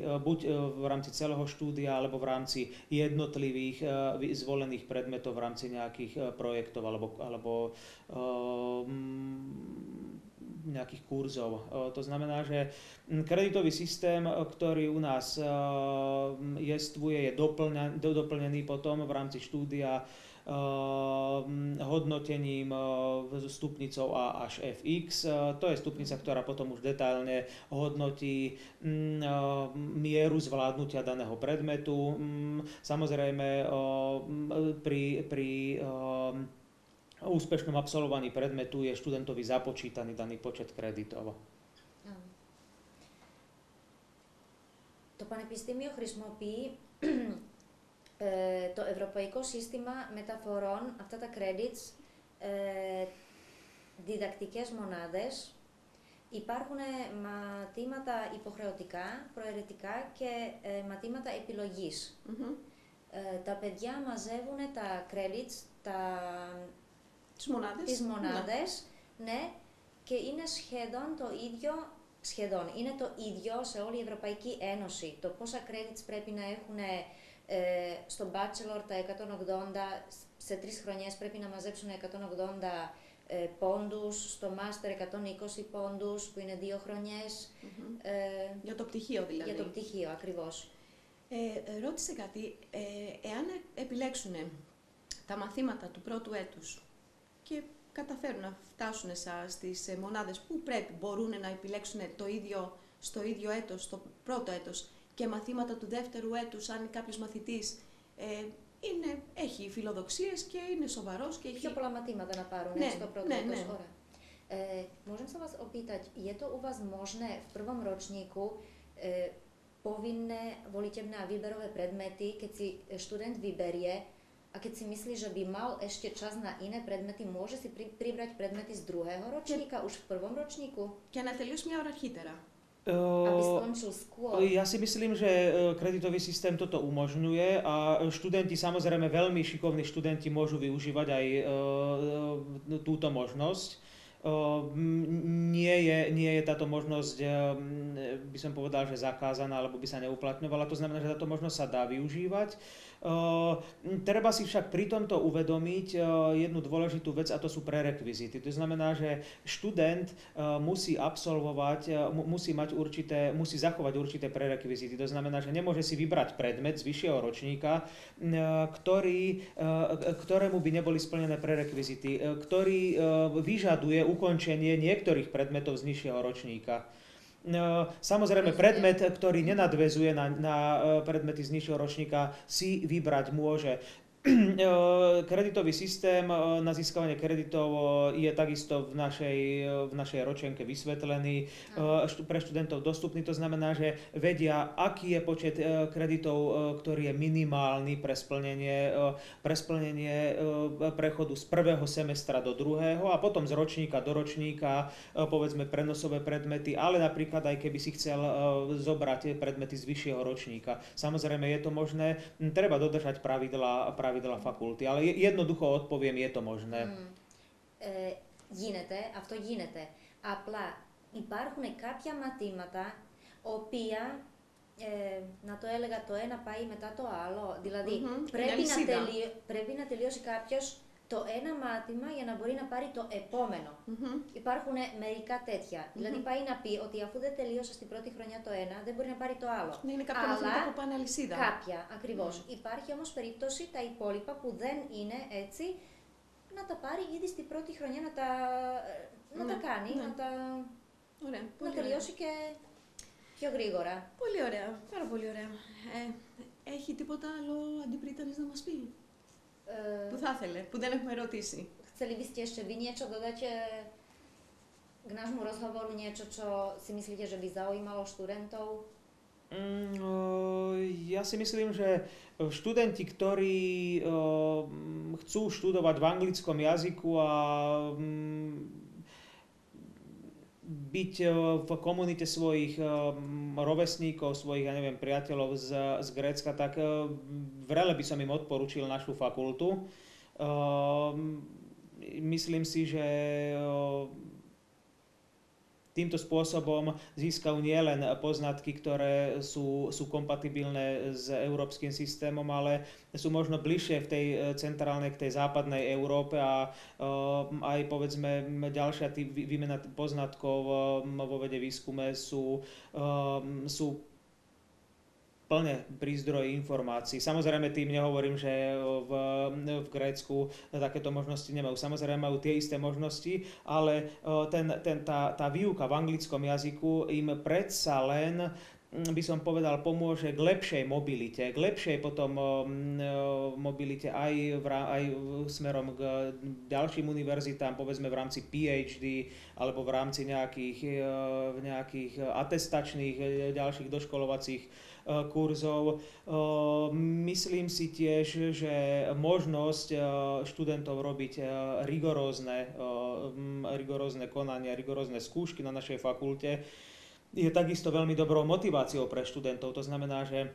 buď v rámci celého štúdia, alebo v rámci jednotlivých zvolených predmetov v rámci nejakých projektov alebo nejakých kurzov. To znamená, že kreditový systém, ktorý u nás jestvuje, je doplnený potom v rámci štúdia hodnotením stupnicou A až Fx. To je stupnica, ktorá potom už detailne hodnotí mieru zvládnutia daného predmetu. Samozrejme pri úspešnom absolvovaní predmetu je študentovi započítaný daný počet kreditov. Το Πανεπιστήμιο χρησιμοποιεί το Ευρωπαϊκό Σύστημα Μεταφορών, αυτά τα credits, διδακτικές μονάδες. Υπάρχουν μαθήματα υποχρεωτικά, προαιρετικά και μαθήματα επιλογής. Τα παιδιά μαζεύουν τα credits, τις μονάδες, ναι, και είναι σχεδόν το ίδιο. Είναι το ίδιο σε όλη η Ευρωπαϊκή Ένωση. Το πόσα credits πρέπει να έχουν στο bachelor τα 180, σε 3 χρονιές πρέπει να μαζέψουν 180 πόντους, στο master 120 πόντους που είναι 2 χρονιές. Για το πτυχίο δηλαδή. Για το πτυχίο, ακριβώς. Ρώτησε κάτι, εάν επιλέξουν τα μαθήματα του πρώτου έτους και καταφέρουν να φτάσουν στις μονάδες που μπορούν να επιλέξουν στο ίδιο έτος, στο πρώτο έτος, και μαθήματα του δεύτερου έτους, αν κάποιος μαθητής έχει φιλοδοξίες και είναι σοβαρός και έχει... Πιο πολλά μαθήματα να πάρουν στο πρώτο έτος. Ωραία. Môžem sa vás opýtať, je to u vás možné v prvom ročníku povinné voliteľné a výberové predmety, keď si študent vyberie a keď si myslí, že by mal ešte čas na iné predmety, môže si pribrať predmety z druhého ročníka už v prvom ročníku? Και να τελειώσει μια ώρα αρχίτερα. Aby skončil skôr. Ja si myslím, že kreditový systém toto umožňuje a študenti, samozrejme veľmi šikovní študenti môžu využívať aj túto možnosť. Nie je táto možnosť, by som povedal, že zakázaná, alebo by sa neuplatňovala. To znamená, že táto možnosť sa dá využívať. Treba si však pri tomto uvedomiť jednu dôležitú vec, a to sú prerekvizity. To znamená, že študent musí musí zachovať určité prerekvizity. To znamená, že nemôže si vybrať predmet z vyššieho ročníka, ktorému by neboli splnené prerekvizity, ktorý vyžaduje ukončenie niektorých predmetov z nižšieho ročníka. Samozrejme, predmet, ktorý nenadväzuje na predmety z nižšieho ročníka, si vybrať môže. Kreditový systém na získavanie kreditov je takisto v našej ročenke vysvetlený, pre študentov dostupný. To znamená, že vedia, aký je počet kreditov, ktorý je minimálny pre splnenie prechodu z prvého semestra do druhého a potom z ročníka do ročníka, povedzme prenosové predmety, ale napríklad aj keby si chcel zobrať predmety z vyššieho ročníka. Samozrejme je to možné, treba dodržať pravidlá fakulty, ale jednoducho odpoviem, je to možné. Αυτό γίνεται. Απλά υπάρχουν κάποια μαθήματα, οποία, να το έλεγα, το ένα πάει μετά το άλλο. Δηλαδή, πρέπει να τελειώσει κάποιος το ένα μάθημα για να μπορεί να πάρει το επόμενο. Υπάρχουν μερικά τέτοια. Δηλαδή πάει να πει ότι αφού δεν τελείωσε στην πρώτη χρονιά το ένα, δεν μπορεί να πάρει το άλλο. Είναι κάποια μαθήματα που πάνε αλυσίδα. Κάποια, ακριβώς. Υπάρχει όμως περίπτωση τα υπόλοιπα που δεν είναι έτσι, να τα πάρει ήδη στην πρώτη χρονιά, να τα κάνει, να τελειώσει και πιο γρήγορα. Πολύ ωραία, πάρα πολύ ωραία. Έχει τίποτα άλλο αντιπρίτανης να μας πει? Που θα ήθελε, που δεν έχουμε ρωτήσει. Chceli by ste ešte vy niečo dodať k nášmu rozhovoru, niečo, čo si myslíte, že by zaujímalo študentov? Ja si myslím, že študenti, ktorí chcú študovať v anglickom jazyku a byť v komunite svojich rovesníkov, svojich, ja neviem, priateľov z Grécka, tak vrele by som im odporučil našu fakultu. Myslím si, že týmto spôsobom získajú nielen poznatky, ktoré sú kompatibilné s európskym systémom, ale sú možno bližšie v tej centrálnej, k tej západnej Európe a aj povedzme ďalšia výmena poznatkov vo vede výskume sú plne pri zdroji informácií. Samozrejme tým nehovorím, že v Grécku takéto možnosti nemajú. Samozrejme majú tie isté možnosti, ale tá výuka v anglickom jazyku im predsa len, by som povedal, pomôže k lepšej mobilite. K lepšej potom mobilite aj smerom k ďalším univerzitám, povedzme v rámci PhD alebo v rámci nejakých atestačných ďalších doškolovacích kurzov. Myslím si tiež, že možnosť študentov robiť rigorózne konania, rigorózne skúšky na našej fakulte je takisto veľmi dobrou motiváciou pre študentov. To znamená, že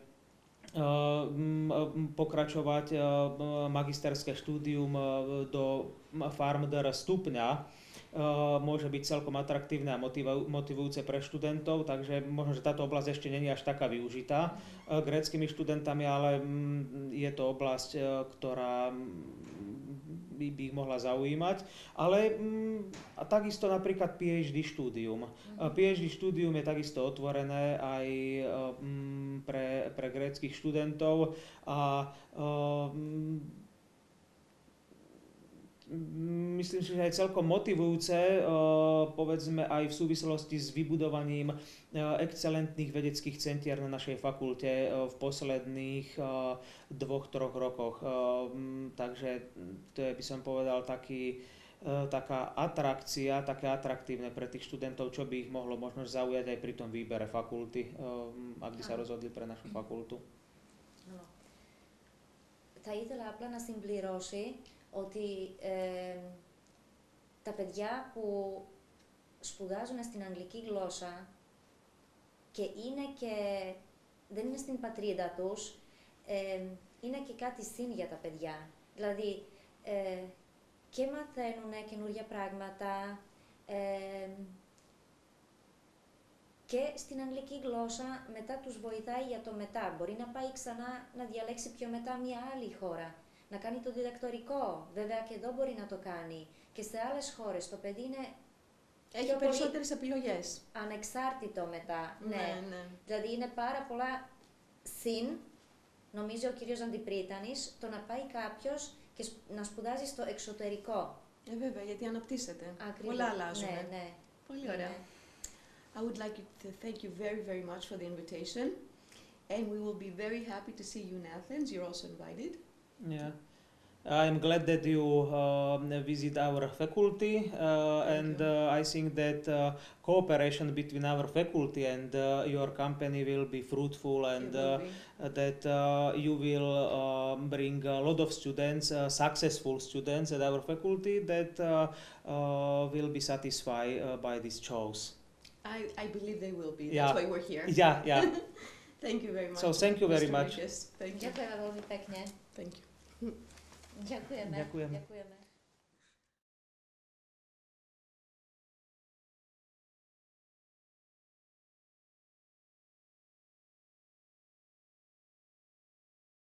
pokračovať magisterské štúdium do PharmD stupňa môže byť celkom atraktívne a motivujúce pre študentov, takže možno, že táto oblasť ešte nie je až taká využitá gréckymi študentami, ale je to oblasť, ktorá by ich mohla zaujímať. Ale takisto napríklad PhD štúdium. PhD štúdium je takisto otvorené aj pre gréckych študentov a myslím si, že je celkom motivujúce, povedzme aj v súvislosti s vybudovaním excelentných vedeckých centier na našej fakulte v posledných 2-3 rokoch. Takže to je, by som povedal, taká atrakcia, také atraktívne pre tých študentov, čo by ich mohlo možno zaujať aj pri tom výbere fakulty, ak by sa rozhodli pre našu fakultu. Θα ήθελα απλά να συμπληρώσει ότι τα παιδιά που σπουδάζουν στην αγγλική γλώσσα και δεν είναι στην πατρίδα τους, είναι και κάτι συν για τα παιδιά. Δηλαδή, και μαθαίνουν καινούργια πράγματα και στην αγγλική γλώσσα μετά τους βοηθάει για το μετά. Μπορεί να πάει ξανά να διαλέξει πιο μετά μια άλλη χώρα. Να κάνει το διδακτορικό. Βέβαια και εδώ μπορεί να το κάνει. Και σε άλλες χώρες το παιδί είναι... Έχει περισσότερες επιλογές. Ανεξάρτητο μετά. Ναι. Δηλαδή είναι πάρα πολλά συν, νομίζω ο κύριος Αντιπρίτανης, το να πάει κάποιος και να σπουδάζει στο εξωτερικό. Βέβαια, γιατί αναπτύσσεται. Ακριβώς. Πολλά αλλάζουν. Ναι. Πολύ ωραία. I would like to thank you very, very much for the invitation. And we will be very happy to see you in Athens. You're also invited. Yeah. I'm glad that you visit our faculty and I think that cooperation between our faculty and your company will be fruitful and that you will bring a lot of students, successful students at our faculty that will be satisfied by these shows. I believe they will be. Yeah. That's why we're here. Yeah. Thank you very much. So thank you very Mr. much. Mikes. Thank you. Dziękujemy veľmi pekne. Thank you. Ďakujeme. Ďakujeme. Ďakujeme.